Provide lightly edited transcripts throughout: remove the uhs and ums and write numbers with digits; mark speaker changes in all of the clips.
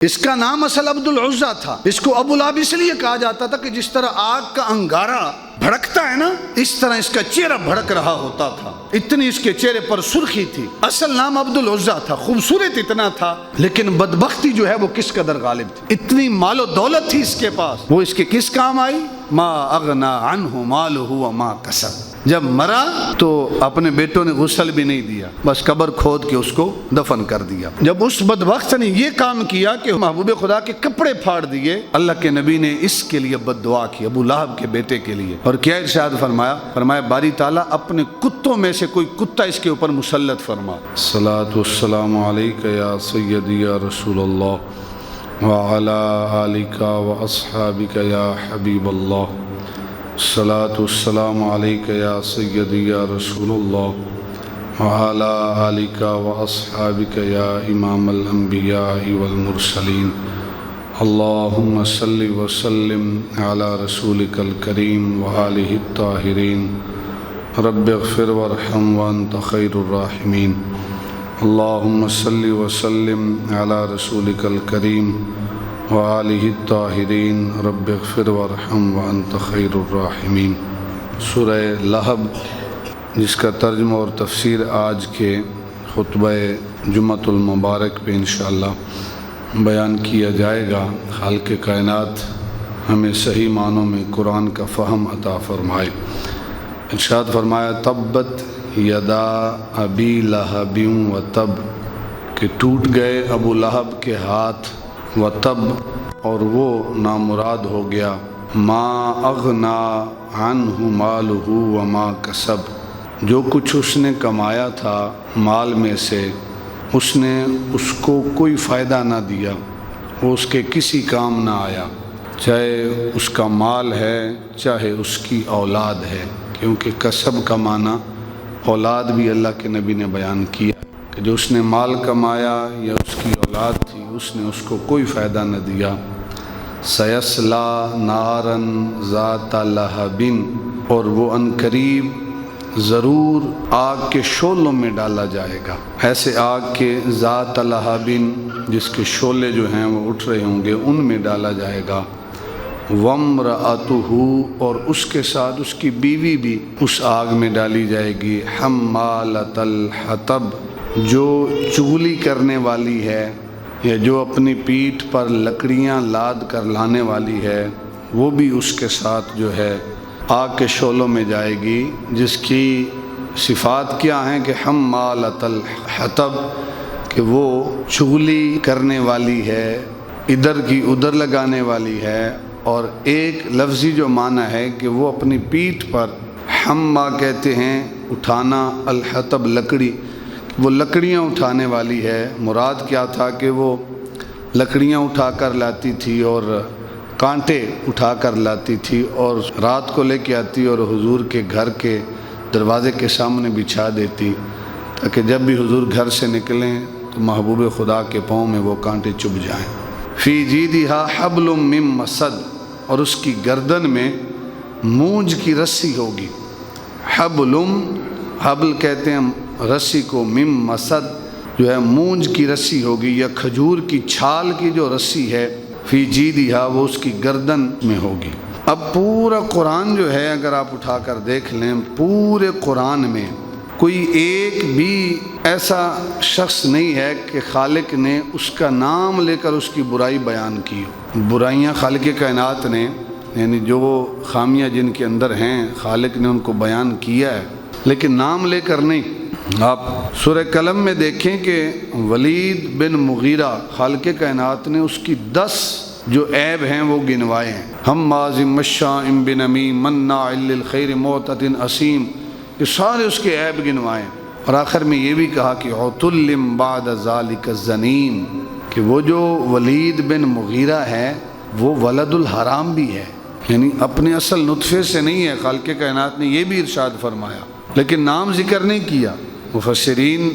Speaker 1: اس کا نام اصل عبد العزیٰ تھا۔ اس کو ابو لہب اس لیے کہا جاتا تھا کہ جس طرح آگ کا انگارہ بھڑکتا ہے نا، اس طرح اس کا چہرہ بھڑک رہا ہوتا تھا، اتنی اس کے چہرے پر سرخی تھی۔ اصل نام عبد العزیٰ تھا، خوبصورت اتنا تھا، لیکن بدبختی جو ہے وہ کس قدر غالب تھی۔ اتنی مال و دولت تھی اس کے پاس، وہ اس کے کس کام آئی؟ ما اغنا عنہ مالہ وما کسب۔ جب مرا تو اپنے بیٹوں نے غسل بھی نہیں دیا، بس قبر کھود کے اس کو دفن کر دیا۔ جب اس بدبخت نے یہ کام کیا کہ محبوب خدا کے کپڑے پھاڑ دیے، اللہ کے نبی نے اس کے لیے بد دعا کی، ابو لہب کے بیٹے کے لیے۔ اور کیا ارشاد فرمایا باری تعالیٰ اپنے کتوں میں سے کوئی کتا اس کے اوپر مسلط فرما۔ الصلاۃ والسلام علیک یا سیدی یا رسول اللہ وعلی آلک واصحابک یا حبیب اللہ۔ الصلاۃ والسلام علیک یا سیدی یا رسول اللہ وعلی آلک واصحابک یا امام الانبیاء والمرسلین۔ اللہم صلی وسلم علی رسولک الکریم وآلہ الطاہرین۔ رب اغفر وارحم وانت خیر الراحمین۔ اللہم صلی وسلم علی رسولک الکریم وآلہ الطاہرین۔ رب اغفر وارحم وانت خیر الراحمین۔ سورہ لہب، جس کا ترجمہ اور تفسیر آج کے خطبہ جمعۃ المبارک پہ انشاءاللہ بیان کیا جائے گا۔ خالق کائنات ہمیں صحیح معنوں میں قرآن کا فہم عطا فرمائے۔ ارشاد فرمایا تبت یدا ابی لہب و تب، کہ ٹوٹ گئے ابو لہب کے ہاتھ، و تب، اور وہ نامراد ہو گیا، ما اغنا عنہ مالہ وما کسب، جو کچھ اس نے کمایا تھا مال میں سے اس نے اس کو کوئی فائدہ نہ دیا، وہ اس کے کسی کام نہ آیا، چاہے اس کا مال ہے چاہے اس کی اولاد ہے، کیونکہ کسب کا معنی اولاد بھی اللہ کے نبی نے بیان کیا کہ جو اس نے مال کمایا یا اس کی اولاد تھی اس نے اس کو کوئی فائدہ نہ دیا۔ سیصلی نارا ذات لہب، اور وہ عنقریب ضرور آگ کے شعلوں میں ڈالا جائے گا، ایسے آگ کے ذات لہب جس کے شعلے جو ہیں وہ اٹھ رہے ہوں گے، ان میں ڈالا جائے گا۔ وامرأتہ، اور اس کے ساتھ اس کی بیوی بھی اس آگ میں ڈالی جائے گی، حمالۃ الحطب، جو چغلی کرنے والی ہے یا جو اپنی پیٹھ پر لکڑیاں لاد کر لانے والی ہے، وہ بھی اس کے ساتھ جو ہے آگ کے شعلوں میں جائے گی، جس کی صفات کیا ہیں کہ حمالۃ الحطب، کہ وہ چغلی کرنے والی ہے، ادھر کی ادھر لگانے والی ہے، اور ایک لفظی جو معنی ہے کہ وہ اپنی پیٹھ پر، حما کہتے ہیں اٹھانا، الحطب لکڑی، وہ لکڑیاں اٹھانے والی ہے۔ مراد کیا تھا کہ وہ لکڑیاں اٹھا کر لاتی تھی اور کانٹے اٹھا کر لاتی تھی، اور رات کو لے کے آتی اور حضور کے گھر کے دروازے کے سامنے بچھا دیتی، تاکہ جب بھی حضور گھر سے نکلیں تو محبوب خدا کے پاؤں میں وہ کانٹے چبھ جائیں۔ فی جیدہا حبل من مسد، اور اس کی گردن میں مونج کی رسی ہوگی۔ حبل کہتے ہیں رسی کو، من مسد جو ہے مونج کی رسی ہوگی یا کھجور کی چھال کی جو رسی ہے، فی جیدہا، وہ اس کی گردن میں ہوگی۔ اب پورا قرآن جو ہے اگر آپ اٹھا کر دیکھ لیں، پورے قرآن میں کوئی ایک بھی ایسا شخص نہیں ہے کہ خالق نے اس کا نام لے کر اس کی برائی بیان کی ہو۔ برائیاں خالق کائنات نے، یعنی جو خامیاں جن کے اندر ہیں، خالق نے ان کو بیان کیا ہے، لیکن نام لے کر نہیں۔ آپ سورہ قلم میں دیکھیں کہ ولید بن مغیرہ، خالق کائنات نے اس کی 10 جو عیب ہیں وہ گنوائے ہیں۔ حماز مشاء بنمیم مناع للخیر معتد اثیم، یہ سارے اس کے عیب گنوائے ہیں، اور آخر میں یہ بھی کہا کہ عتل بعد ذالک الزنیم، کہ وہ جو ولید بن مغیرہ ہے وہ ولد الحرام بھی ہے، یعنی اپنے اصل نطفے سے نہیں ہے۔ خالق کائنات نے یہ بھی ارشاد فرمایا، لیکن نام ذکر نہیں کیا۔ مفسرین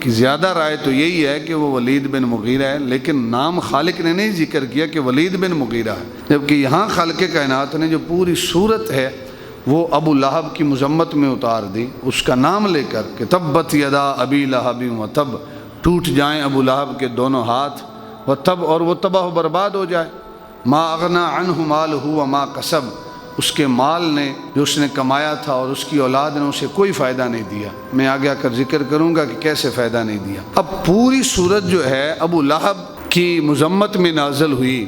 Speaker 1: کی زیادہ رائے تو یہی ہے کہ وہ ولید بن مغیرہ ہے، لیکن نام خالق نے نہیں ذکر کیا کہ ولید بن مغیرہ ہے، جبکہ یہاں خالق کائنات نے جو پوری صورت ہے وہ ابو لہب کی مذمت میں اتار دی، اس کا نام لے کر کہ تبت یدا ابی لہب و تب، ٹوٹ جائیں ابو لہب کے دونوں ہاتھ، وہ تب اور وہ تباہ و برباد ہو جائے۔ ما اغنا عنہ مالہ وما کسب، اس کے مال نے جو اس نے کمایا تھا اور اس کی اولاد نے اسے کوئی فائدہ نہیں دیا۔ میں آگے آ کر ذکر کروں گا کہ کیسے فائدہ نہیں دیا۔ اب پوری صورت جو ہے ابو لہب کی مذمت میں نازل ہوئی،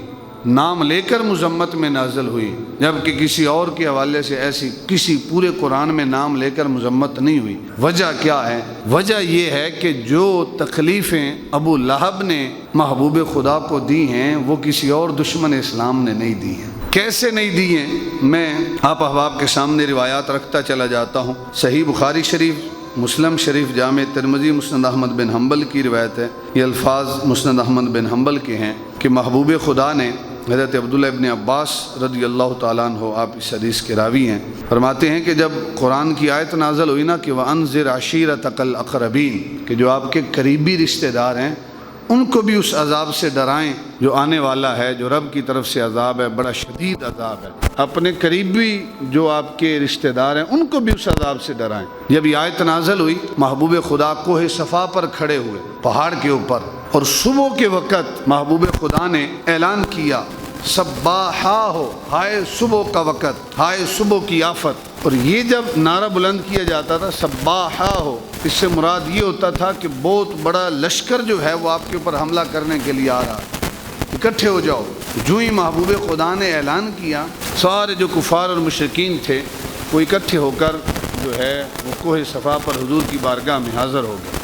Speaker 1: نام لے کر مذمت میں نازل ہوئی، جبکہ کسی اور کے حوالے سے ایسی کسی پورے قرآن میں نام لے کر مذمت نہیں ہوئی۔ وجہ کیا ہے؟ وجہ یہ ہے کہ جو تکلیفیں ابو لہب نے محبوب خدا کو دی ہیں وہ کسی اور دشمن اسلام نے نہیں دی ہیں۔ کیسے نہیں دی ہیں؟ میں آپ احباب کے سامنے روایات رکھتا چلا جاتا ہوں۔ صحیح بخاری شریف، مسلم شریف، جامع ترمذی، مسند احمد بن حنبل کی روایت ہے۔ یہ الفاظ مسند احمد بن حنبل کے ہیں کہ محبوب خدا نے حضرت عبداللہ ابن عباس رضی اللہ تعالیٰ عنہ، آپ اس حدیث کے راوی ہیں، فرماتے ہیں کہ جب قرآن کی آیت نازل ہوئی نا کہ وَأَنذِرْ عَشِيرَتَكَ الْأَقْرَبِينَ، کہ جو آپ کے قریبی رشتہ دار ہیں ان کو بھی اس عذاب سے ڈرائیں جو آنے والا ہے، جو رب کی طرف سے عذاب ہے، بڑا شدید عذاب ہے۔ اپنے قریبی جو آپ کے رشتہ دار ہیں ان کو بھی اس عذاب سے ڈرائیں۔ جب یہ آیت نازل ہوئی، محبوب خدا کوہ صفا پر کھڑے ہوئے، پہاڑ کے اوپر، اور صبح کے وقت محبوب خدا نے اعلان کیا صباحا ہو، ہائے صبح کا وقت، ہائے صبح کی آفت۔ اور یہ جب نعرہ بلند کیا جاتا تھا صباحا ہو، اس سے مراد یہ ہوتا تھا کہ بہت بڑا لشکر جو ہے وہ آپ کے اوپر حملہ کرنے کے لیے آ رہا ہے، اکٹھے ہو جاؤ۔ جو ہی محبوب خدا نے اعلان کیا، سارے جو کفار اور مشرکین تھے وہ اکٹھے ہو کر جو ہے وہ کوہ صفا پر حضور کی بارگاہ میں حاضر ہو گئے۔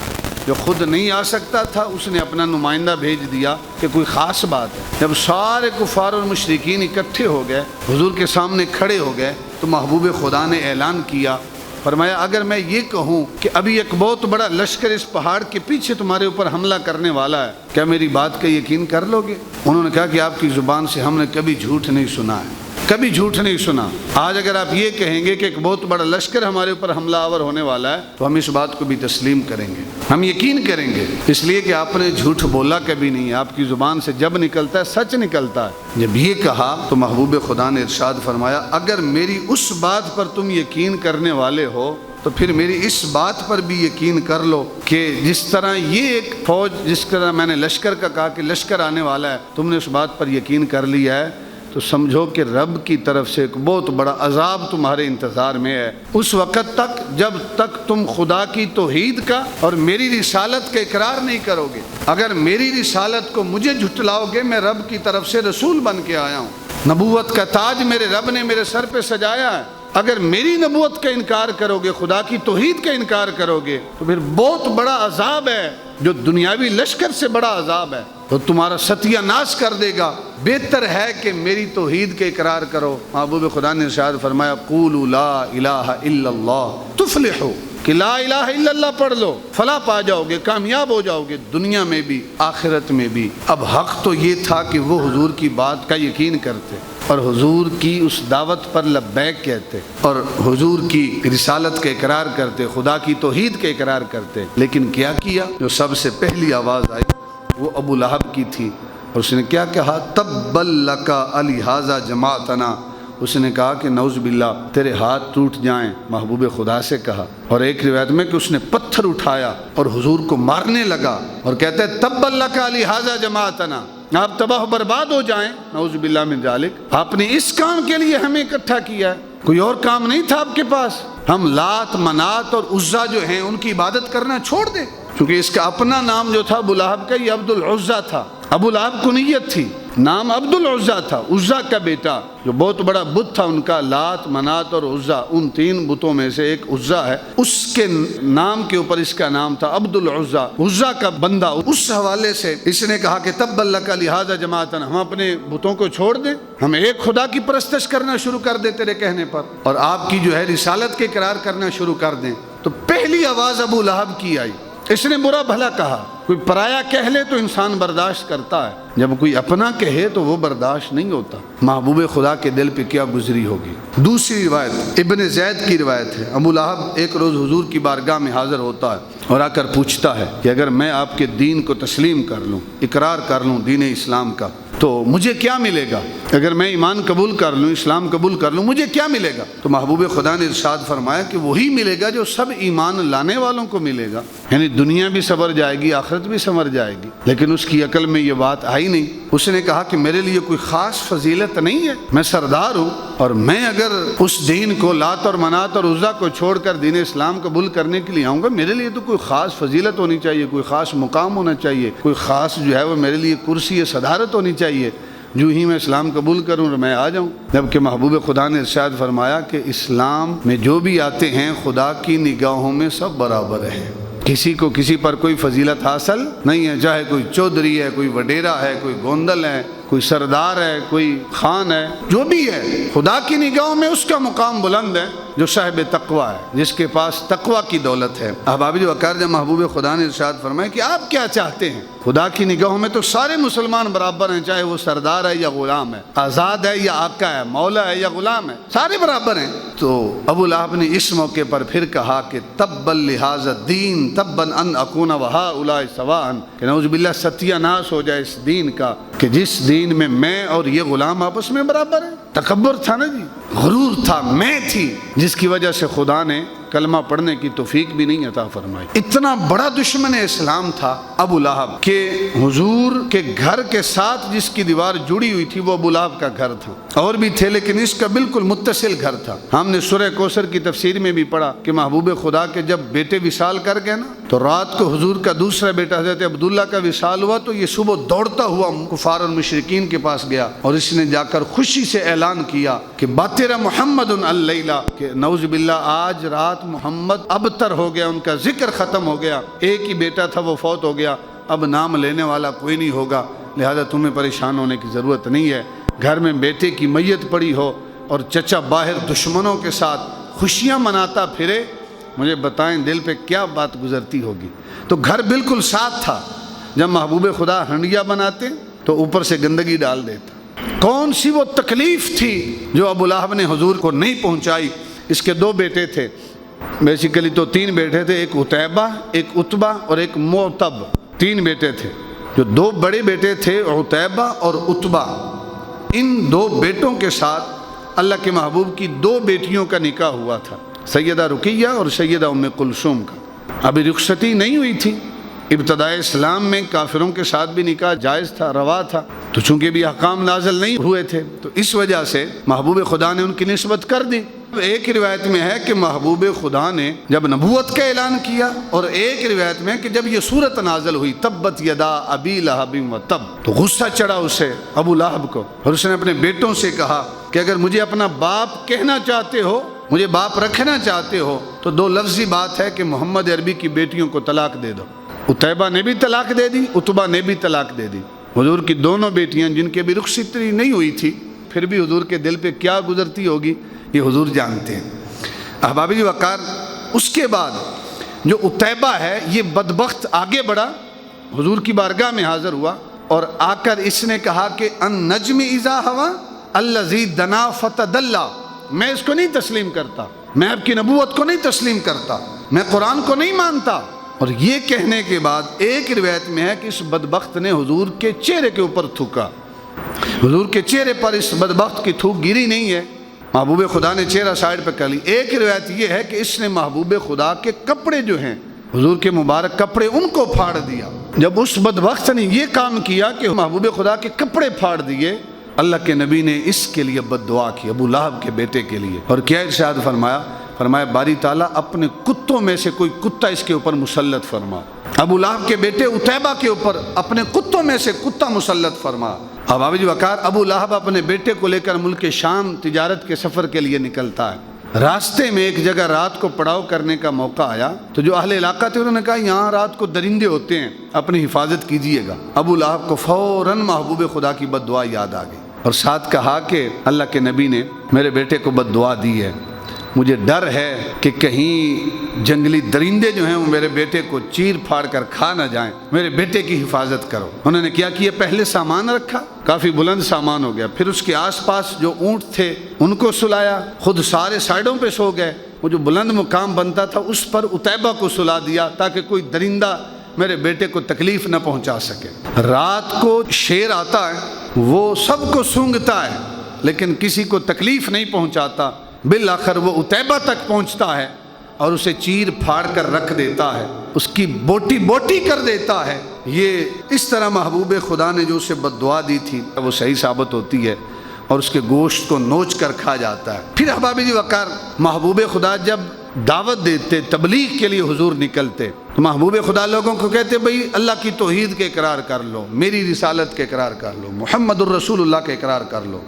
Speaker 1: جو خود نہیں آ سکتا تھا اس نے اپنا نمائندہ بھیج دیا کہ کوئی خاص بات ہے۔ جب سارے کفار اور مشرکین اکٹھے ہو گئے، حضور کے سامنے کھڑے ہو گئے، تو محبوب خدا نے اعلان کیا، فرمایا اگر میں یہ کہوں کہ ابھی ایک بہت بڑا لشکر اس پہاڑ کے پیچھے تمہارے اوپر حملہ کرنے والا ہے، کیا میری بات کا یقین کر لو گے؟ انہوں نے کہا کہ آپ کی زبان سے ہم نے کبھی جھوٹ نہیں سنا ہے، کبھی جھوٹ نہیں سنا۔ آج اگر آپ یہ کہیں گے کہ ایک بہت بڑا لشکر ہمارے اوپر حملہ آور ہونے والا ہے تو ہم اس بات کو بھی تسلیم کریں گے، ہم یقین کریں گے، اس لیے کہ آپ نے جھوٹ بولا کبھی نہیں ہے، آپ کی زبان سے جب نکلتا ہے سچ نکلتا ہے۔ جب یہ کہا تو محبوب خدا نے ارشاد فرمایا اگر میری اس بات پر تم یقین کرنے والے ہو تو پھر میری اس بات پر بھی یقین کر لو کہ جس طرح یہ ایک فوج، جس طرح میں نے لشکر کا کہا کہ لشکر آنے والا ہے، تم نے اس بات پر یقین کر لیا ہے، تو سمجھو کہ رب کی طرف سے ایک بہت بڑا عذاب تمہارے انتظار میں ہے۔ اس وقت تک جب تک تم خدا کی توحید کا اور میری رسالت کا اقرار نہیں کرو گے، اگر میری رسالت کو مجھے جھٹلاؤ گے، میں رب کی طرف سے رسول بن کے آیا ہوں، نبوت کا تاج میرے رب نے میرے سر پہ سجایا ہے، اگر میری نبوت کا انکار کرو گے، خدا کی توحید کا انکار کرو گے تو پھر بہت بڑا عذاب ہے جو دنیاوی لشکر سے بڑا عذاب ہے، تو تمہارا ستیہ ناش کر دے گا۔ بہتر ہے کہ میری توحید کے اقرار کرو۔ محبوب خدا نے ارشاد فرمایا قولوا لا الہ الا اللہ تفلحوا، کہ لا الہ الا اللہ پڑھ لو، فلاح پا جاؤ گے، کامیاب ہو جاؤ گے، دنیا میں بھی آخرت میں بھی۔ اب حق تو یہ تھا کہ وہ حضور کی بات کا یقین کرتے اور حضور کی اس دعوت پر لبیک کہتے اور حضور کی رسالت کا اقرار کرتے، خدا کی توحید کا اقرار کرتے، لیکن کیا کیا؟ جو سب سے پہلی آواز آئی وہ ابو لہب کی تھی، اور اس نے کیا کہا؟ تبا لک لہذا جماعتنا، اس نے کہا کہ نعوذ باللہ تیرے ہاتھ ٹوٹ جائیں، محبوب خدا سے کہا۔ اور ایک روایت میں کہ اس نے پتھر اٹھایا اور حضور کو مارنے لگا اور کہتا ہے تبا لک لہذا جماعتنا، آپ تباہ برباد ہو جائیں، نعوذ باللہ من ذالک، آپ نے اس کام کے لیے ہمیں اکٹھا کیا ہے، کوئی اور کام نہیں تھا آپ کے پاس؟ ہم لات منات اور عزا جو ہیں ان کی عبادت کرنا چھوڑ دیں؟ کیونکہ اس کا اپنا نام جو تھا ابو لہب کا، یہ عبد العزا تھا، ابو لہب کنیت تھی، نام عبد العزا تھا، عزا کا بیٹا، جو بہت بڑا بت تھا ان کا، لات منات اور عزا، ان تین بتوں میں سے ایک عزا ہے، اس کے نام کے اوپر اس کا نام تھا عبد العزا، عزا کا بندہ۔ اس حوالے سے اس نے کہا کہ تب لک لہذا جماعتنا، ہم اپنے بتوں کو چھوڑ دیں، ہم ایک خدا کی پرستش کرنا شروع کر دیں تیرے کہنے پر، اور آپ کی جو ہے رسالت کے اقرار کرنا شروع کر دیں۔ تو پہلی آواز ابو لہب کی آئی، اس نے برا بھلا کہا۔ کوئی پرایا کہہ لے تو انسان برداشت کرتا ہے، جب کوئی اپنا کہے تو وہ برداشت نہیں ہوتا۔ محبوب خدا کے دل پہ کیا گزری ہوگی۔ دوسری روایت ابن زید کی روایت ہے، ابو لہب ایک روز حضور کی بارگاہ میں حاضر ہوتا ہے اور آ کر پوچھتا ہے کہ اگر میں آپ کے دین کو تسلیم کر لوں، اقرار کر لوں دین اسلام کا، تو مجھے کیا ملے گا؟ اگر میں ایمان قبول کر لوں، اسلام قبول کر لوں، مجھے کیا ملے گا؟ تو محبوب خدا نے ارشاد فرمایا کہ وہی ملے گا جو سب ایمان لانے والوں کو ملے گا، یعنی دنیا بھی سنور جائے گی، آخرت بھی سنور جائے گی۔ لیکن اس کی عقل میں یہ بات آئی نہیں۔ اس نے کہا کہ میرے لیے کوئی خاص فضیلت نہیں ہے، میں سردار ہوں، اور میں اگر اس دین کو، لات اور منات اور عزا کو چھوڑ کر دین اسلام قبول کرنے کے لیے آؤں گا، میرے لیے تو کوئی خاص فضیلت ہونی چاہیے، کوئی خاص مقام ہونا چاہیے، کوئی خاص جو ہے وہ میرے لیے کرسی صدارت ہونی چاہیے، جو ہی میں اسلام قبول کروں اور میں آ جاؤں۔ جبکہ محبوب خدا نے ارشاد فرمایا کہ اسلام میں جو بھی آتے ہیں خدا کی نگاہوں میں سب برابر ہیں، کسی کو کسی پر کوئی فضیلت حاصل نہیں ہے، چاہے کوئی چودھری ہے، کوئی وڈیرا ہے، کوئی گوندل ہے، کوئی سردار ہے، کوئی خان ہے، جو بھی ہے خدا کی نگاہوں میں اس کا مقام بلند ہے جو صاحب تقوی ہے، جس کے پاس تقوی کی دولت ہے۔ احباب جو وقار، جب محبوب خدا نے ارشاد فرمایا کہ آپ کیا چاہتے ہیں، خدا کی نگاہوں میں تو سارے مسلمان برابر ہیں، چاہے وہ سردار ہے یا غلام ہے، آزاد ہے یا آقا ہے، مولا ہے یا غلام ہے، سارے برابر ہیں۔ تو ابو لہب نے اس موقع پر پھر کہا کہ تبا لہذا الدین تبا ان اکون وہؤلاء سواء، کہ نعوذ باللہ ستیہ ناس ہو جائے اس دین کا کہ جس دین میں میں اور یہ غلام آپس میں برابر ہیں۔ تکبر تھا نا جی، غرور تھا، میں تھی، جس کی وجہ سے خدا نے کلمہ پڑھنے کی توفیق بھی نہیں عطا فرمائی۔ اتنا بڑا دشمن اسلام تھا ابو لہب کہ حضور کے گھر کے ساتھ جس کی دیوار جڑی ہوئی تھی وہ ابو لہب کا گھر تھا، اور بھی تھے لیکن اس کا بالکل متصل گھر تھا۔ ہم نے سورہ کوثر کی تفسیر میں بھی پڑھا کہ محبوب خدا کے جب بیٹے وصال کر گئے نا، تو رات کو حضور کا دوسرا بیٹا حضرت عبداللہ کا وصال ہوا، تو یہ صبح دوڑتا ہوا کفار اور مشرکین کے پاس گیا اور اس نے جا کر خوشی سے اعلان کیا کہ باتر محمد اللیلہ، کہ نعوذ باللہ آج رات محمد ابتر ہو گیا، ان کا ذکر ختم ہو گیا، ایک ہی بیٹا تھا وہ فوت ہو گیا، اب نام لینے والا کوئی نہیں ہوگا، لہذا تمہیں پریشان ہونے کی ضرورت نہیں ہے۔ گھر میں بیٹے کی میت پڑی ہو اور چچا باہر دشمنوں کے ساتھ خوشیاں مناتا پھرے، مجھے بتائیں دل پہ کیا بات گزرتی ہوگی۔ تو گھر بالکل ساتھ تھا، جب محبوب خدا ہنڈیا بناتے تو اوپر سے گندگی ڈال دیتا۔ کون سی وہ تکلیف تھی جو ابو لہب نے حضور کو نہیں پہنچائی؟ اس کے دو بیٹے تھے، بیسیکلی تو تین بیٹے تھے، ایک عتیبہ، ایک عتبہ اور ایک معتب، تین بیٹے تھے۔ جو دو بڑے بیٹے تھے عتیبہ اور عتبہ، ان دو بیٹوں کے ساتھ اللہ کے محبوب کی دو بیٹیوں کا نکاح ہوا تھا، سیدہ رقیہ اور سیدہ ام کلثوم کا۔ ابھی رخصتی نہیں ہوئی تھی، ابتدائے اسلام میں کافروں کے ساتھ بھی نکاح جائز تھا، روا تھا، تو چونکہ بھی احکام نازل نہیں ہوئے تھے تو اس وجہ سے محبوب خدا نے ان کی نسبت کر دی۔ ایک روایت میں ہے کہ محبوب خدا نے جب نبوت کا اعلان کیا، اور ایک روایت میں کہ جب یہ صورت نازل ہوئی تبت یدا ابی لہب و تب، تو غصہ چڑھا اسے ابو لہب کو، اور اس نے اپنے بیٹوں سے کہا کہ اگر مجھے اپنا باپ کہنا چاہتے ہو، مجھے باپ رکھنا چاہتے ہو، تو دو لفظی بات ہے کہ محمد عربی کی بیٹیوں کو طلاق دے دو۔ عتیبہ نے بھی طلاق دے دی، عتبہ نے بھی طلاق دے دی۔ حضور کی دونوں بیٹیاں جن کے بھی رخصتی نہیں ہوئی تھی، پھر بھی حضور کے دل پہ کیا گزرتی ہوگی یہ حضور جانتے ہیں۔ احباب جی وقار، اس کے بعد جو عتیبہ ہے یہ بدبخت آگے بڑھا، حضور کی بارگاہ میں حاضر ہوا اور آ کر اس نے کہا کہ ان نجم اذا ہوا الذی دنا فتدلی، میں اس کو نہیں تسلیم کرتا، میں آپ کی نبوت کو نہیں تسلیم کرتا، میں قرآن کو نہیں مانتا۔ اور یہ کہنے کے بعد ایک روایت میں ہے کہ اس بدبخت نے حضور کے چہرے کے اوپر تھوکا، حضور کے چہرے پر اس بدبخت کی تھوک گری نہیں ہے، محبوب خدا نے چہرہ سائڈ پہ کر لی۔ ایک روایت یہ ہے کہ اس نے محبوب خدا کے کپڑے جو ہیں، حضور کے مبارک کپڑے، ان کو پھاڑ دیا۔ جب اس بدبخت نے یہ کام کیا کہ محبوب خدا کے کپڑے پھاڑ دیے، اللہ کے نبی نے اس کے لیے بد دعا کی، ابو لہب کے بیٹے کے لیے، اور کیا ارشاد فرمایا؟ فرمایا باری تعالیٰ اپنے کتوں میں سے کوئی کتا اس کے اوپر مسلط فرما، ابو لہب کے بیٹے عتیبہ کے اوپر اپنے کتوں میں سے کتا مسلط فرما۔ اب آبی وقار، ابو لہب اپنے بیٹے کو لے کر ملک شام تجارت کے سفر کے لیے نکلتا ہے۔ راستے میں ایک جگہ رات کو پڑاؤ کرنے کا موقع آیا تو جو اہل علاقہ تھے انہوں نے کہا یہاں رات کو درندے ہوتے ہیں، اپنی حفاظت کیجئے گا۔ ابو لہب کو فوراً محبوب خدا کی بد دعا یاد آ گئی اور ساتھ کہا کہ اللہ کے نبی نے میرے بیٹے کو بد دعا دی ہے، مجھے ڈر ہے کہ کہیں جنگلی درندے جو ہیں وہ میرے بیٹے کو چیر پھاڑ کر کھا نہ جائیں، میرے بیٹے کی حفاظت کرو۔ انہوں نے کیا کیا؟ پہلے سامان رکھا، کافی بلند سامان ہو گیا، پھر اس کے آس پاس جو اونٹ تھے ان کو سلایا، خود سارے سائڈوں پہ سو گئے، وہ جو بلند مقام بنتا تھا اس پر عتیبہ کو سلا دیا تاکہ کوئی درندہ میرے بیٹے کو تکلیف نہ پہنچا سکے۔ رات کو شیر آتا ہے وہ سب کو سونگھتا ہے لیکن کسی کو تکلیف نہیں پہنچاتا، بالآخر وہ عتیبہ تک پہنچتا ہے اور اسے چیر پھاڑ کر رکھ دیتا ہے، اس کی بوٹی بوٹی کر دیتا ہے۔ یہ اس طرح محبوب خدا نے جو اسے بد دعا دی تھی وہ صحیح ثابت ہوتی ہے اور اس کے گوشت کو نوچ کر کھا جاتا ہے۔ پھر احباب جی وقار، محبوب خدا جب دعوت دیتے، تبلیغ کے لیے حضور نکلتے، تو محبوب خدا لوگوں کو کہتے بھئی اللہ کی توحید کے اقرار کر لو، میری رسالت کے اقرار کر لو، محمد الرسول اللہ کے اقرار کر لو،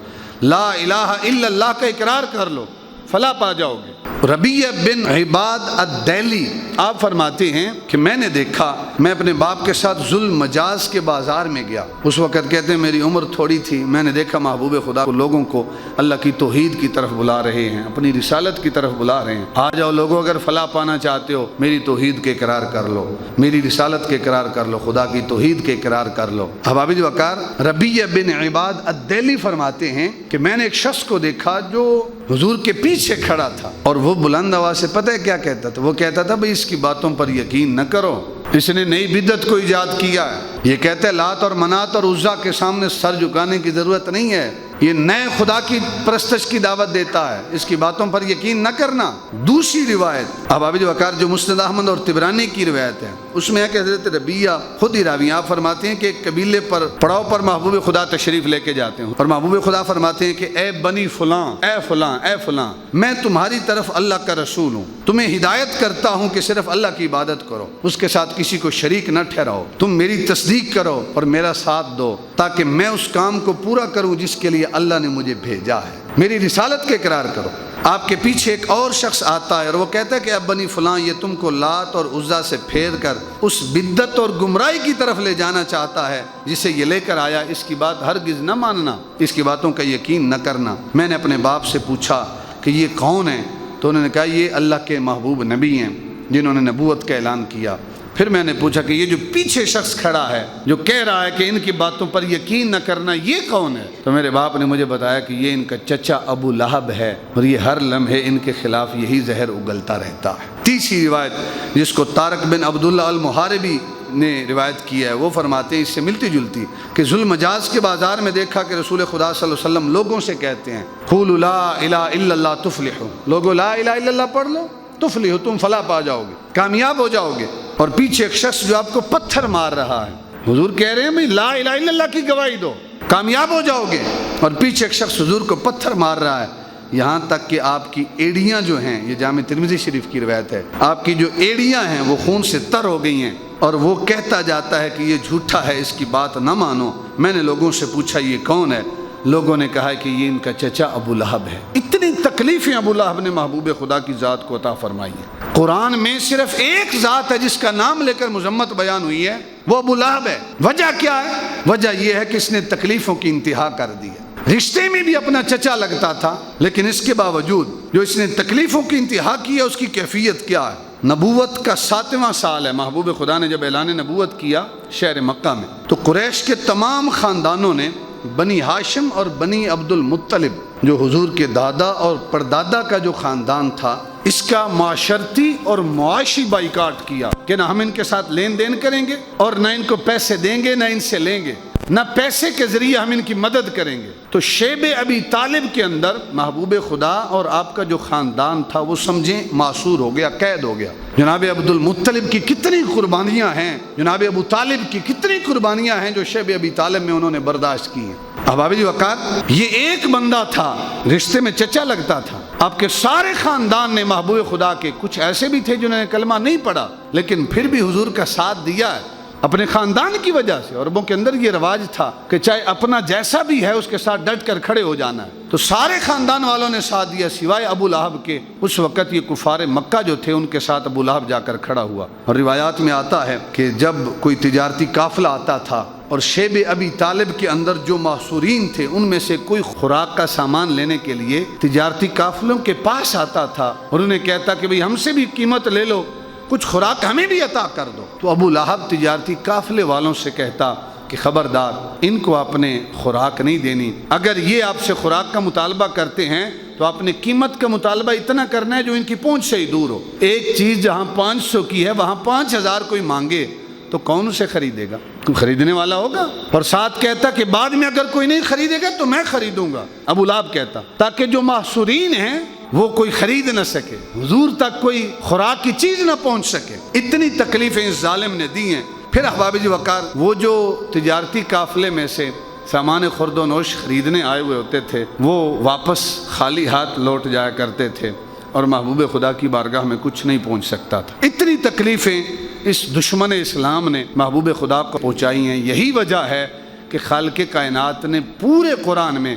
Speaker 1: لا الہ الا اللہ کا اقرار کر لو، فلاح پا جاؤ گے۔ ربیہ بن عباد الدیلی آپ فرماتے ہیں کہ میں نے دیکھا، میں اپنے باپ کے ساتھ ذوالمجاز کے بازار میں گیا، اس وقت کہتے ہیں میری عمر تھوڑی تھی، میں نے دیکھا محبوب خدا لوگوں کو اللہ کی توحید کی طرف بلا رہے ہیں، اپنی رسالت کی طرف بلا رہے ہیں، آ جاؤ لوگوں، اگر فلاح پانا چاہتے ہو میری توحید کے اقرار کر لو، میری رسالت کے اقرار کر لو، خدا کی توحید کے اقرار کر لو۔ احباب وقار، ربیہ بن عباد الدیلی فرماتے ہیں کہ میں نے ایک شخص کو دیکھا جو حضور کے پیچھے کھڑا تھا، اور وہ بلند آواز سے پتہ ہے کیا کہتا تھا؟ وہ کہتا تھا بھئی اس کی باتوں پر یقین نہ کرو، اس نے نئی بدعت کو ایجاد کیا ہے، یہ کہتے ہیں لات اور منات اور عزا کے سامنے سر جھکانے کی ضرورت نہیں ہے، یہ نئے خدا کی پرستش کی دعوت دیتا ہے، اس کی باتوں پر یقین نہ کرنا۔ دوسری روایت احباب وقار جو مسند احمد اور طبرانی کی روایت ہے، اس میں ہے کہ حضرت ربیہ خود ہی راوی آپ فرماتے ہیں کہ ایک قبیلے پر پڑاؤ پر محبوب خدا تشریف لے کے جاتے ہیں، اور محبوب خدا فرماتے ہیں کہ اے بنی فلاں، اے فلاں، اے فلاں، میں تمہاری طرف اللہ کا رسول ہوں، تمہیں ہدایت کرتا ہوں کہ صرف اللہ کی عبادت کرو، اس کے ساتھ کسی کو شریک نہ ٹھہراؤ، تم میری تصدیق کرو اور میرا ساتھ دو تاکہ میں اس کام کو پورا کروں جس کے لیے اللہ نے مجھے بھیجا ہے، میری رسالت کے اقرار کرو۔ آپ کے پیچھے ایک اور شخص آتا ہے اور وہ کہتا ہے کہ اب بنی فلاں یہ تم کو لات اور عزا سے پھیر کر اس بدعت اور گمراہی کی طرف لے جانا چاہتا ہے جسے یہ لے کر آیا، اس کی بات ہرگز نہ ماننا، اس کی باتوں کا یقین نہ کرنا۔ میں نے اپنے باپ سے پوچھا کہ یہ کون ہے؟ تو انہوں نے کہا یہ اللہ کے محبوب نبی ہیں جنہوں نے نبوت کا اعلان کیا۔ پھر میں نے پوچھا کہ یہ جو پیچھے شخص کھڑا ہے جو کہہ رہا ہے کہ ان کی باتوں پر یقین نہ کرنا، یہ کون ہے؟ تو میرے باپ نے مجھے بتایا کہ یہ ان کا چچا ابو لہب ہے، اور یہ ہر لمحے ان کے خلاف یہی زہر اگلتا رہتا ہے۔ تیسری روایت جس کو طارق بن عبداللہ المحاربی نے روایت کی ہے، وہ فرماتے ہیں اس سے ملتی جلتی کہ ذوالمجاز کے بازار میں دیکھا کہ رسول خدا صلی اللہ علیہ وسلم لوگوں سے کہتے ہیں قولوا لا الہ الا اللہ تفلحوا، لوگوں لا الہ الا اللہ پڑھ لو تفلحوا، تم فلاح پا جاؤ گے، کامیاب ہو جاؤ گے۔ اور پیچھے ایک شخص جو آپ کو پتھر مار رہا ہے، حضور کہہ رہے ہیں بھئی لا الہ الا اللہ کی گواہی دو، کامیاب ہو جاؤ گے، اور پیچھے ایک شخص حضور کو پتھر مار رہا ہے، یہاں تک کہ آپ کی ایڑیاں جو ہیں، یہ جامع ترمذی شریف کی روایت ہے، آپ کی جو ایڑیاں ہیں وہ خون سے تر ہو گئی ہیں، اور وہ کہتا جاتا ہے کہ یہ جھوٹا ہے، اس کی بات نہ مانو۔ میں نے لوگوں سے پوچھا یہ کون ہے؟ لوگوں نے کہا کہ یہ ان کا چچا ابو لہب ہے۔ اتنی تکلیفیں ابو لہب نے محبوب خدا کی ذات کو عطا فرمائی ہے۔ قرآن میں صرف ایک ذات ہے جس کا نام لے کر مذمت بیان ہوئی ہے، وہ ابو لہب ہے۔ وجہ کیا ہے؟ وجہ یہ ہے کہ اس نے تکلیفوں کی انتہا کر دی ہے۔ رشتے میں بھی اپنا چچا لگتا تھا، لیکن اس کے باوجود جو اس نے تکلیفوں کی انتہا کی ہے، اس کی کیفیت کیا ہے؟ نبوت کا 7واں سال ہے، محبوب خدا نے جب اعلان نبوت کیا شہر مکہ میں، تو قریش کے تمام خاندانوں نے بنی ہاشم اور بنی عبد المطلب جو حضور کے دادا اور پردادا کا جو خاندان تھا، اس کا معاشرتی اور معاشی بائیکاٹ کیا کہ نہ ہم ان کے ساتھ لین دین کریں گے اور نہ ان کو پیسے دیں گے، نہ ان سے لیں گے، نہ پیسے کے ذریعے ہم ان کی مدد کریں گے۔ تو شیب ابی طالب کے اندر محبوب خدا اور آپ کا جو خاندان تھا وہ سمجھیں معصور ہو گیا، قید ہو گیا۔ جناب عبد المطلب کی کتنی قربانیاں ہیں، جناب ابو طالب کی کتنی قربانیاں ہیں جو شیب ابی طالب میں انہوں نے برداشت کی ہیں۔ احباب وقار، یہ ایک بندہ تھا، رشتے میں چچا لگتا تھا۔ آپ کے سارے خاندان نے محبوب خدا کے، کچھ ایسے بھی تھے جنہوں نے کلمہ نہیں پڑھا لیکن پھر بھی حضور کا ساتھ دیا ہے اپنے خاندان کی وجہ سے۔ عربوں کے اندر یہ رواج تھا کہ چاہے اپنا جیسا بھی ہے اس کے ساتھ ڈٹ کر کھڑے ہو جانا ہے۔ تو سارے خاندان والوں نے ساتھ دیا سوائے ابو لہب کے۔ اس وقت یہ کفار مکہ جو تھے ان کے ساتھ ابو لہب جا کر کھڑا ہوا، اور روایات میں آتا ہے کہ جب کوئی تجارتی قافلہ آتا تھا اور شیب ابی طالب کے اندر جو محصورین تھے ان میں سے کوئی خوراک کا سامان لینے کے لیے تجارتی قافلوں کے پاس آتا تھا اور انہیں کہتا کہ بھئی ہم سے بھی قیمت لے لو، کچھ خوراک ہمیں بھی عطا کر دو، تو ابو لہب تجارتی قافلے والوں سے کہتا کہ خبردار، ان کو آپ نے خوراک نہیں دینی، اگر یہ آپ سے خوراک کا مطالبہ کرتے ہیں تو آپ نے قیمت کا مطالبہ اتنا کرنا ہے جو ان کی پہنچ سے ہی دور ہو۔ ایک چیز جہاں 500 کی ہے وہاں 5000 کوئی مانگے تو کون اسے خریدے گا؟ کوئی خریدنے والا ہوگا؟ اور ساتھ کہتا کہ بعد میں اگر کوئی نہیں خریدے گا تو میں خریدوں گا، ابو لہب کہتا، تاکہ جو محصورین ہیں وہ کوئی خرید نہ سکے، حضور تک کوئی خوراک کی چیز نہ پہنچ سکے۔ اتنی تکلیفیں اس ظالم نے دی ہیں۔ پھر احباب جی وقار، وہ جو تجارتی قافلے میں سے سامان خرد و نوش خریدنے آئے ہوئے ہوتے تھے، وہ واپس خالی ہاتھ لوٹ جایا کرتے تھے اور محبوب خدا کی بارگاہ میں کچھ نہیں پہنچ سکتا تھا۔ اتنی تکلیفیں اس دشمن اسلام نے محبوب خدا کو پہنچائی ہیں۔ یہی وجہ ہے کہ خالق کائنات نے پورے قرآن میں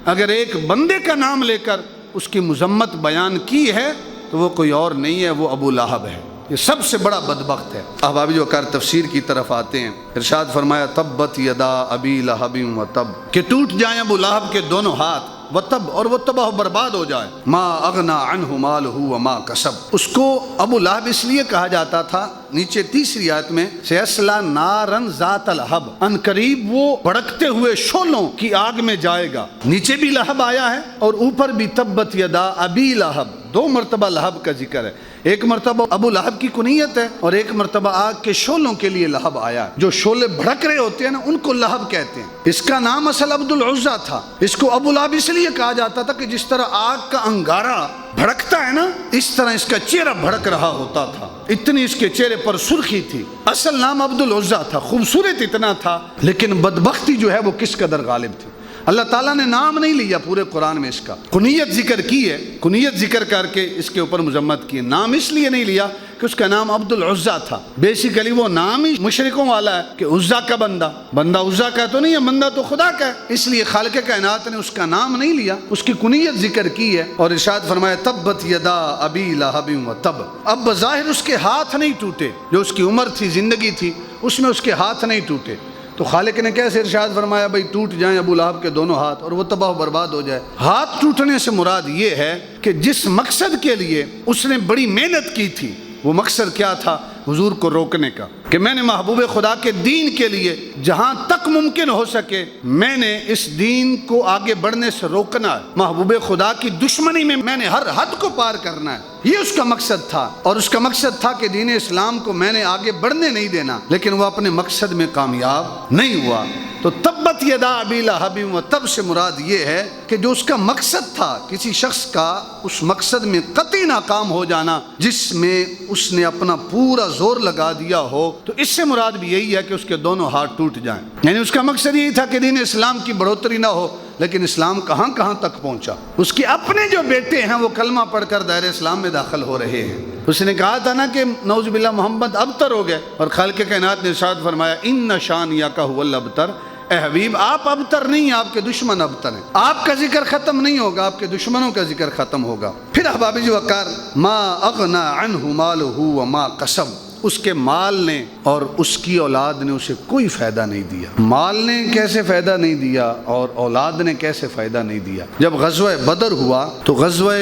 Speaker 1: اگر ایک بندے کا نام لے کر اس کی مذمت بیان کی ہے تو وہ کوئی اور نہیں ہے، وہ ابو لہب ہے۔ یہ سب سے بڑا بدبخت ہے۔ احباب جو کار تفسیر کی طرف آتے ہیں، ارشاد فرمایا تبت یدا ابی لہب و تب، کہ ٹوٹ جائیں ابو لہب کے دونوں ہاتھ، و تب، اور وہ تباہ و برباد ہو جائے، ما اغنا عنہ مالہ وما کسب۔ اس کو ابو لہب اس لیے کہا جاتا تھا، نیچے تیسری آیت میں سیصلی نارا ذات لہب، ان قریب وہ بھڑکتے ہوئے شعلوں کی آگ میں جائے گا۔ نیچے بھی لہب آیا ہے اور اوپر بھی تبت یدا ابی لہب، دو مرتبہ لہب کا ذکر ہے۔ ایک مرتبہ ابو لہب کی کنیت ہے اور ایک مرتبہ آگ کے شعلوں کے لیے لہب آیا۔ جو شعلے بھڑک رہے ہوتے ہیں نا، ان کو لہب کہتے ہیں۔ اس کا نام اصل عبد العزیٰ تھا۔ اس کو ابو لہب اس لیے کہا جاتا تھا کہ جس طرح آگ کا انگارہ بھڑکتا ہے نا، اس طرح اس کا چہرہ بھڑک رہا ہوتا تھا، اتنی اس کے چہرے پر سرخی تھی۔ اصل نام عبد العزیٰ تھا، خوبصورت اتنا تھا، لیکن بدبختی جو ہے وہ کس قدر غالب تھی۔ اللہ تعالیٰ نے نام نہیں لیا پورے قرآن میں اس کا، کنیت ذکر کی ہے، کنیت ذکر کر کے اس کے اوپر مذمت کی ہے۔ نام اس لیے نہیں لیا کہ اس کا نام عبد العزیٰ تھا، بیسیکلی وہ نام ہی مشرکوں والا ہے کہ عزیٰ کا بندہ، بندہ عزیٰ کا تو نہیں ہے، بندہ تو خدا کا ہے، اس لیے خالق کائنات نے اس کا نام نہیں لیا، اس کی کنیت ذکر کی ہے اور ارشاد فرمایا تبت یدا ابی لہب و تب۔ اب بظاہر اس کے ہاتھ نہیں ٹوٹے، جو اس کی عمر تھی، زندگی تھی، اس میں اس کے ہاتھ نہیں ٹوٹے، تو خالق نے کیسے ارشاد فرمایا بھائی ٹوٹ جائیں ابو لہب کے دونوں ہاتھ اور وہ تباہ و برباد ہو جائے؟ ہاتھ ٹوٹنے سے مراد یہ ہے کہ جس مقصد کے لیے اس نے بڑی محنت کی تھی، وہ مقصد کیا تھا؟ حضور کو روکنے کا، کہ میں نے محبوب خدا کے دین کے لیے جہاں تک ممکن ہو سکے میں نے اس دین کو آگے بڑھنے سے روکنا ہے، محبوب خدا کی دشمنی میں نے ہر حد کو پار کرنا ہے، یہ اس کا مقصد تھا۔ اور اس کا مقصد تھا کہ دین اسلام کو میں نے آگے بڑھنے نہیں دینا، لیکن وہ اپنے مقصد میں کامیاب نہیں ہوا۔ تو تبت یدا ابی لہب و تب سے مراد یہ ہے کہ جو اس کا مقصد تھا، کسی شخص کا اس مقصد میں قطعی ناکام ہو جانا جس میں اس نے اپنا پورا زور لگا دیا ہو، تو اس سے مراد بھی یہی ہے کہ اس کے دونوں ہاتھ ٹوٹ جائیں۔ یعنی اس کا مقصد یہی تھا کہ دین اسلام کی بڑھوتری نہ ہو، لیکن اسلام کہاں کہاں تک پہنچا۔ اس کے اپنے جو بیٹے ہیں وہ کلمہ پڑھ کر دائرہ اسلام میں داخل ہو رہے ہیں۔ اس نے کہا تھا نا کہ نعوذ باللہ محمد ابتر ہو گئے، اور خالق کائنات نے ارشاد فرمایا ان شانیک هو الابتر، اے حبیب آپ ابتر نہیں، آپ کے دشمن ابتر ہیں۔ آپ کا ذکر ختم نہیں ہوگا، آپ کے دشمنوں کا ذکر ختم ہوگا۔ پھر احباب جو وقار، ما اغنا عنہ مالہ وما کسب، اس کے مال نے اور اس کی اولاد نے اسے کوئی فائدہ نہیں دیا۔ مال نے کیسے فائدہ نہیں دیا اور اولاد نے کیسے فائدہ نہیں دیا؟ جب غزوہ بدر ہوا تو غزوہ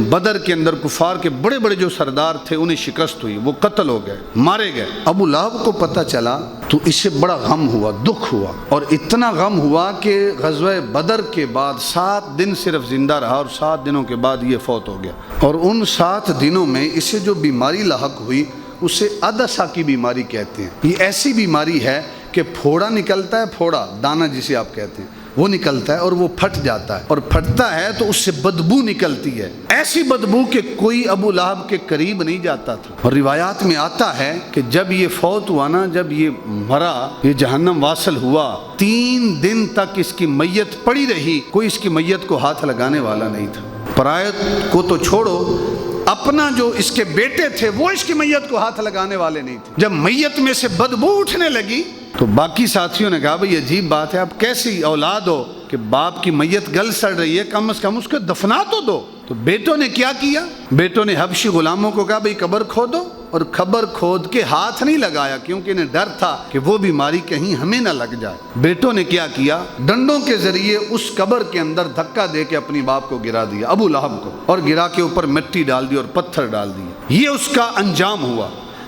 Speaker 1: بدر کے اندر کفار کے بڑے بڑے جو سردار تھے انہیں شکست ہوئی، وہ قتل ہو گئے، مارے گئے۔ ابو لہب کو پتہ چلا تو اسے بڑا غم ہوا، دکھ ہوا، اور اتنا غم ہوا کہ غزوہ بدر کے بعد 7 دن صرف زندہ رہا اور 7 دنوں کے بعد یہ فوت ہو گیا۔ اور ان 7 دنوں میں اسے جو بیماری لاحق ہوئی اسے عدسہ کی بیماری کہتے ہیں۔ یہ ایسی بیماری ہے کہ پھوڑا نکلتا ہے، پھوڑا دانہ جسے آپ کہتے ہیں، وہ نکلتا ہے اور وہ پھٹ جاتا ہے، اور پھٹتا ہے تو اس سے بدبو نکلتی ہے، ایسی بدبو کہ کوئی ابو لہب کے قریب نہیں جاتا تھا۔ اور روایات میں آتا ہے کہ جب یہ فوت ہوا نا، جب یہ مرا، یہ جہنم واصل ہوا، 3 دن تک اس کی میت پڑی رہی، کوئی اس کی میت کو ہاتھ لگانے والا نہیں تھا۔ پرائے کو تو چھوڑو، اپنا جو اس کے بیٹے تھے وہ اس کی میت کو ہاتھ لگانے والے نہیں تھے۔ جب میت میں سے بدبو اٹھنے لگی تو باقی ساتھیوں نے کہا بھئی عجیب بات ہے، اب کیسی اولاد ہو کہ باپ کی میت گل سڑ رہی ہے، کم از کم اس کو دفنا تو دو۔ تو بیٹوں نے کیا کیا؟ بیٹوں نے حبشی غلاموں کو کہا بھئی قبر کھودو، اور قبر کھود کے ہاتھ نہیں لگایا کیونکہ انہیں ڈر تھا کہ وہ بیماری کہیں ہمیں نہ لگ جائے۔ بیٹوں نے کیا کیا؟ ڈنڈوں کے ذریعے اس قبر کے اندر دھکا دے کے اپنی باپ کو گرا دیا، ابو لہب کو، اور گرا کے اوپر مٹی ڈال دی اور پتھر ڈال دیے۔ یہ اس کا انجام ہوا،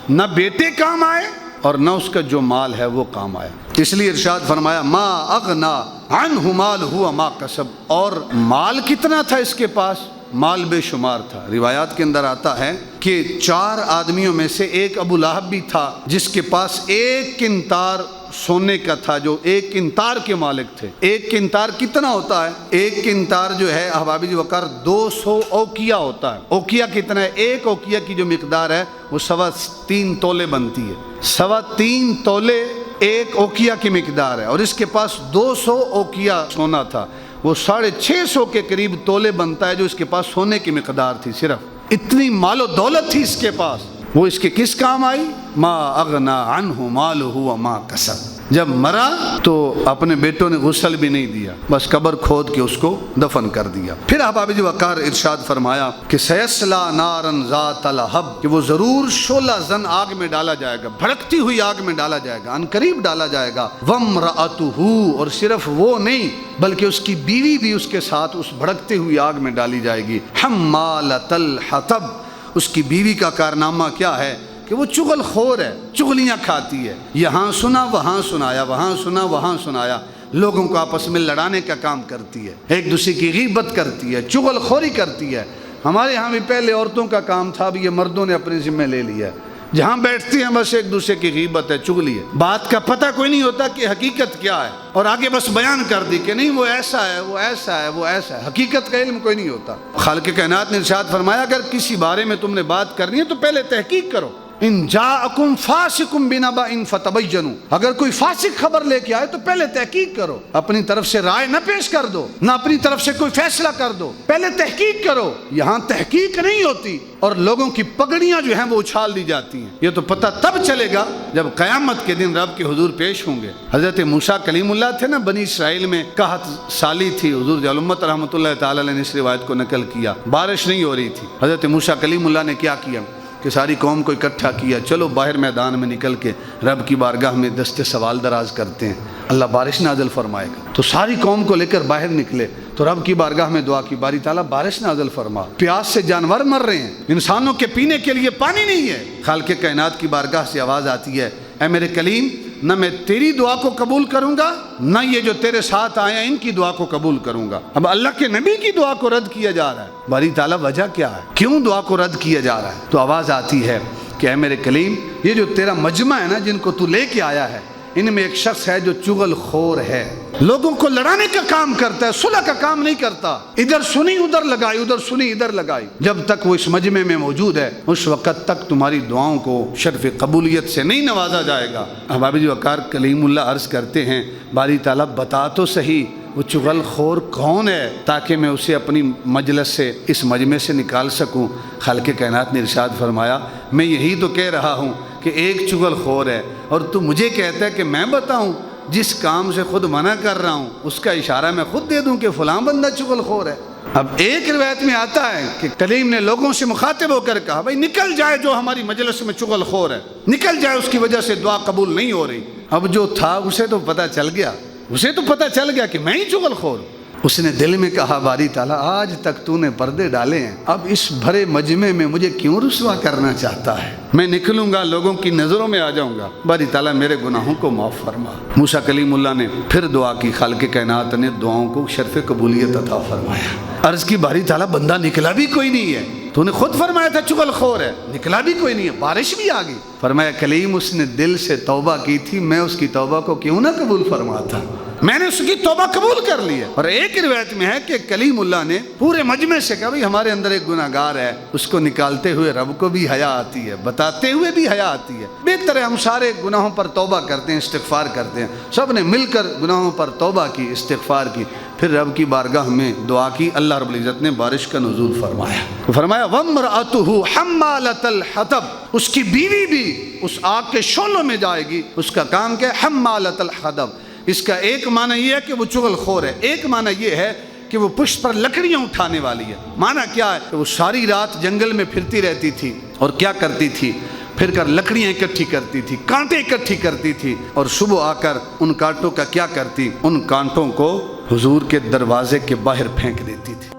Speaker 1: نہ بیٹے کام آئے اور نہ اس کا جو مال ہے وہ کام آیا۔ اس لیے ارشاد فرمایا ما اغنا عنہ مالہ وما کسب، اور مال کتنا تھا اس کے پاس؟ مال بے شمار تھا۔ روایات کے اندر آتا ہے کہ 4 آدمیوں میں سے ایک ابو لہب بھی تھا جس کے پاس 1 قنطار سونے کا تھا جو ایک قنطار کے مالک تھے۔ ایک قنطار کتنا ہوتا ہے؟ ایک قنطار جو ہے احباب جی وقار 200 اوقیہ ہوتا ہے۔ اوقیہ کتنا ہے؟ ایک اوقیہ کی جو مقدار ہے وہ 3.25 تولے بنتی ہے۔ 3.25 تولے ایک اوقیہ کی مقدار ہے، اور اس کے پاس 200 اوقیہ سونا تھا، وہ 650 کے قریب تولے بنتا ہے جو اس کے پاس سونے کی مقدار تھی۔ صرف اتنی مال و دولت تھی اس کے پاس، وہ اس کے کس کام آئی؟ ما اغنا عنہ مالہ وما کسب۔ جب مرا تو اپنے بیٹوں نے غسل بھی نہیں دیا، بس قبر کھود کے اس کو دفن کر دیا۔ پھر احباب جی وقار ارشاد فرمایا کہ سیصلی نارا ذات لہب، کہ وہ ضرور شعلہ زن آگ میں ڈالا جائے گا، بھڑکتی ہوئی آگ میں ڈالا جائے گا، عنقریب ڈالا جائے گا۔ وامرأتہ، اور صرف وہ نہیں بلکہ اس کی بیوی بھی اس کے ساتھ اس بھڑکتی ہوئی آگ میں ڈالی جائے گی۔ حمالۃ الحطب، اس کی بیوی کا کارنامہ کیا ہے کہ وہ چغل خور ہے، چغلیاں کھاتی ہے، یہاں سنا وہاں سنایا، وہاں سنا وہاں سنایا، لوگوں کو آپس میں لڑانے کا کام کرتی ہے، ایک دوسرے کی غیبت کرتی ہے، چغل خوری کرتی ہے۔ ہمارے ہاں بھی پہلے عورتوں کا کام تھا، اب یہ مردوں نے اپنے ذمہ لے لیا ہے، جہاں بیٹھتی ہیں بس ایک دوسرے کی غیبت ہے، چغلی ہے، بات کا پتہ کوئی نہیں ہوتا کہ حقیقت کیا ہے، اور آگے بس بیان کر دی کہ نہیں وہ ایسا ہے، وہ ایسا ہے، وہ ایسا ہے، حقیقت کا علم کوئی نہیں ہوتا۔ خالق کائنات نے ارشاد فرمایا اگر کسی بارے میں تم نے بات کرنی ہے تو پہلے تحقیق کرو۔ ان جاءکم فاسق بنبأ فتبینوا، اگر کوئی فاسق خبر لے کے آئے تو پہلے تحقیق کرو، اپنی طرف سے رائے نہ پیش کر دو، نہ اپنی طرف سے کوئی فیصلہ کر دو، پہلے تحقیق کرو۔ یہاں تحقیق نہیں ہوتی اور لوگوں کی پگڑیاں جو ہیں وہ اچھال دی جاتی ہیں۔ یہ تو پتہ تب چلے گا جب قیامت کے دن رب کے حضور پیش ہوں گے۔ حضرت موسیٰ کلیم اللہ تھے نا، بنی اسرائیل میں 61 سالی تھی، حضور جلال امت رحمۃ اللہ تعالی علیہ نے اس روایت کو نقل کیا، بارش نہیں ہو رہی تھی۔ حضرت موسیٰ کلیم اللہ نے کیا کیا کہ ساری قوم کو اکٹھا کیا، چلو باہر میدان میں نکل کے رب کی بارگاہ میں دست سوال دراز کرتے ہیں، اللہ بارش نازل فرمائے گا۔ تو ساری قوم کو لے کر باہر نکلے تو رب کی بارگاہ میں دعا کی، باری تعالیٰ بارش نازل فرما، پیاس سے جانور مر رہے ہیں، انسانوں کے پینے کے لیے پانی نہیں ہے۔ خالق کائنات کی بارگاہ سے آواز آتی ہے، اے میرے کلیم، نہ میں تیری دعا کو قبول کروں گا، نہ یہ جو تیرے ساتھ آئے ہیں ان کی دعا کو قبول کروں گا۔ اب اللہ کے نبی کی دعا کو رد کیا جا رہا ہے، باری تعالیٰ وجہ کیا ہے، کیوں دعا کو رد کیا جا رہا ہے؟ تو آواز آتی ہے کہ اے میرے کلیم، یہ جو تیرا مجمع ہے نا جن کو تو لے کے آیا ہے، ان میں ایک شخص ہے جو چغل خور ہے، لوگوں کو لڑانے کا کام کرتا ہے، صلح کا کام نہیں کرتا، ادھر سنی ادھر لگائی، ادھر سنی ادھر لگائی۔ جب تک وہ اس مجمع میں موجود ہے اس وقت تک تمہاری دعاؤں کو شرف قبولیت سے نہیں نوازا جائے گا۔ احباب جی وقار کلیم اللہ عرض کرتے ہیں، باری تعالیٰ بتا تو صحیح وہ چغل خور کون ہے تاکہ میں اسے اپنی مجلس سے، اس مجمع سے نکال سکوں۔ خالق کائنات نے ارشاد فرمایا، میں یہی تو کہہ رہا ہوں کہ ایک چغل خور ہے، اور تو مجھے کہتا ہے کہ میں بتاؤں جس کام سے خود منع کر رہا ہوں اس کا اشارہ میں خود دے دوں کہ فلاں بندہ چغل خور ہے۔ اب ایک روایت میں آتا ہے کہ کلیم نے لوگوں سے مخاطب ہو کر کہا، بھائی نکل جائے جو ہماری مجلس میں چغل خور ہے، نکل جائے، اس کی وجہ سے دعا قبول نہیں ہو رہی۔ اب جو تھا اسے تو پتہ چل گیا، کہ میں ہی چغل خور ہوں۔ اس نے دل میں کہا، باری تعالیٰ آج تک تو نے پردے ڈالے ہیں، اب اس بھرے مجمع میں مجھے کیوں رسوا کرنا چاہتا ہے؟ میں نکلوں گا، لوگوں کی نظروں میں آ جاؤں گا، باری تعالیٰ میرے گناہوں کو معاف فرما۔ موسیٰ کلیم اللہ نے پھر دعا کی، خالق کائنات نے دعاؤں کو شرف قبولیت عطا فرمایا۔ عرض کی، باری تعالیٰ بندہ نکلا بھی کوئی نہیں ہے، تو نے خود فرمایا تھا چغل خور ہے، نکلا بھی کوئی نہیں ہے، بارش بھی آ گئی۔ فرمایا کلیم اس نے دل سے توبہ کی تھی، میں اس کی توبہ کو کیوں نہ قبول فرماتا، میں نے اس کی توبہ قبول کر لی ہے۔ اور ایک روایت میں ہے کہ کلیم اللہ نے پورے مجمع سے کہا، بھئی ہمارے اندر ایک گناہ گار ہے، اس کو نکالتے ہوئے رب کو بھی حیا آتی ہے، بتاتے ہوئے بھی حیا آتی ہے۔ بہتر ہے ہم سارے گناہوں پر توبہ کرتے ہیں، استغفار کرتے ہیں۔ سب نے مل کر گناہوں پر توبہ کی، استغفار کی، پھر رب کی بارگاہ میں دعا کی، اللہ رب العزت نے بارش کا نزول فرمایا۔ فرمایا وامرأتہ حمالۃ الحطب، اس کی بیوی بھی اس آگ کے شعلوں میں جائے گی، اس کا کام کیا ہے؟ حمالۃ الحطب۔ اس کا ایک معنی یہ ہے کہ وہ چغل خور ہے، ایک معنی یہ ہے کہ وہ پشت پر لکڑیاں اٹھانے والی ہے۔ معنی کیا ہے کہ وہ ساری رات جنگل میں پھرتی رہتی تھی اور کیا کرتی تھی؟ پھر کر لکڑیاں اکٹھی کرتی تھی، کانٹے اکٹھی کرتی تھی، اور صبح آ کر ان کانٹوں کا کیا کرتی؟ ان کانٹوں کو حضور کے دروازے کے باہر پھینک دیتی تھی۔